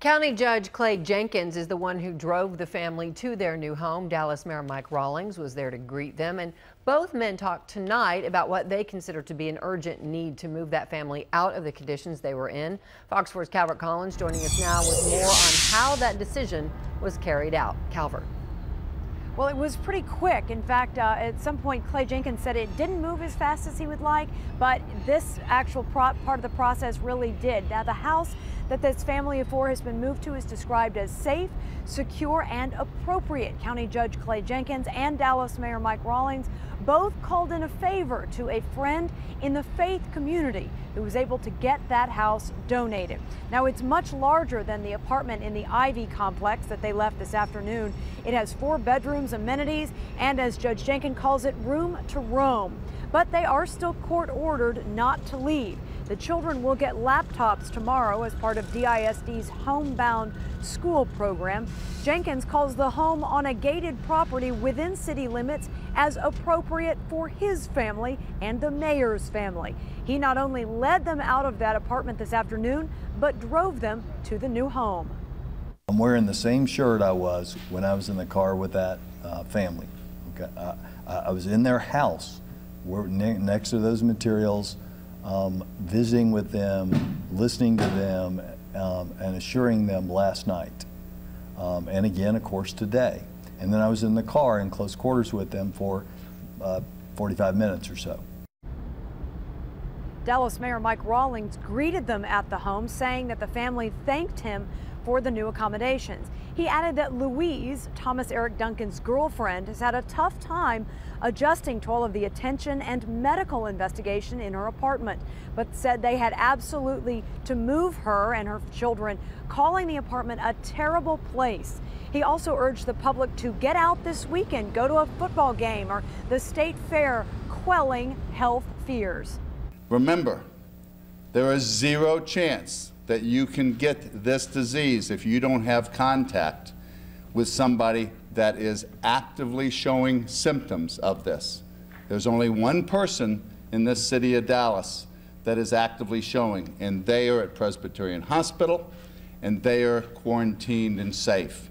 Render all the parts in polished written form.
County Judge Clay Jenkins is the one who drove the family to their new home. Dallas Mayor Mike Rawlings was there to greet them, and both men talked tonight about what they consider to be an urgent need to move that family out of the conditions they were in. Fox 4's Calvert Collins joining us now with more on how that decision was carried out. Calvert. Well, it was pretty quick. In fact, at some point, Clay Jenkins said it didn't move as fast as he would like, but this actual part of the process really did. Now, the house that this family of four has been moved to is described as safe, secure, and appropriate. County Judge Clay Jenkins and Dallas Mayor Mike Rawlings both called in a favor to a friend in the faith community who was able to get that house donated. Now, it's much larger than the apartment in the Ivy complex that they left this afternoon. It has 4 bedrooms, amenities, and as Judge Jenkins calls it, room to roam. But they are still court ordered not to leave. The children will get laptops tomorrow as part of DISD's homebound school program. Jenkins calls the home on a gated property within city limits as appropriate for his family and the mayor's family. He not only led them out of that apartment this afternoon, but drove them to the new home. I'm wearing the same shirt I was when I was in the car with that family. Okay, I was in their house, we're next to those materials, visiting with them, listening to them, and assuring them last night. And again, of course, today. And then I was in the car in close quarters with them for 45 minutes or so. Dallas Mayor Mike Rawlings greeted them at the home, saying that the family thanked him for the new accommodations. He added that Louise, Thomas Eric Duncan's girlfriend, has had a tough time adjusting to all of the attention and medical investigation in her apartment, but said they had absolutely to move her and her children, calling the apartment a terrible place. He also urged the public to get out this weekend, go to a football game or the state fair, quelling health fears. Remember, there is 0 chance that you can get this disease if you don't have contact with somebody that is actively showing symptoms of this. There's only one person in this city of Dallas that is actively showing, and they are at Presbyterian Hospital, and they are quarantined and safe.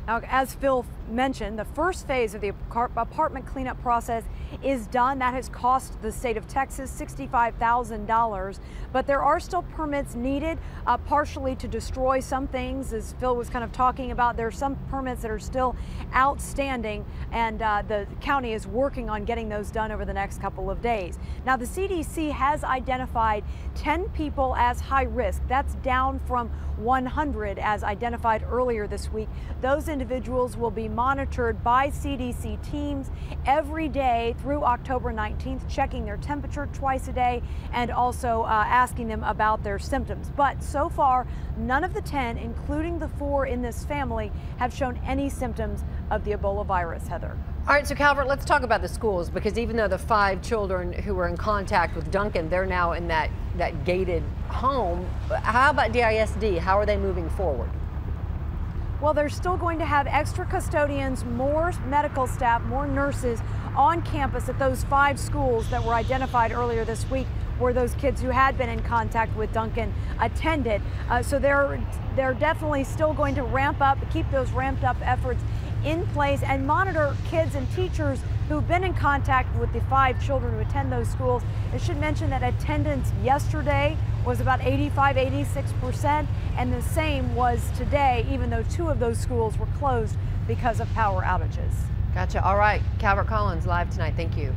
Now, as Phil mentioned, the first phase of the apartment cleanup process is done. That has cost the state of Texas $65,000, but there are still permits needed, partially to destroy some things, as Phil was kind of talking about. There are some permits that are still outstanding, and the county is working on getting those done over the next couple of days. Now, the CDC has identified 10 people as high risk. That's down from 100 as identified earlier this week. Those individuals will be monitored by CDC teams every day through October 19th, checking their temperature twice a day and also asking them about their symptoms. But so far, none of the 10, including the 4 in this family, have shown any symptoms of the Ebola virus, Heather. All right, so Calvert, let's talk about the schools, because even though the 5 children who were in contact with Duncan, they're now in that gated home, how about DISD? How are they moving forward? Well, they're still going to have extra custodians, more medical staff, more nurses on campus at those 5 schools that were identified earlier this week where those kids who had been in contact with Duncan attended. So they're definitely still going to ramp up, keep those ramped up efforts in place and monitor kids and teachers who've been in contact with the 5 children who attend those schools. I should mention that attendance yesterday was about 85–86%, and the same was today, even though 2 of those schools were closed because of power outages. Gotcha. All right, Calvert Collins live tonight. Thank you.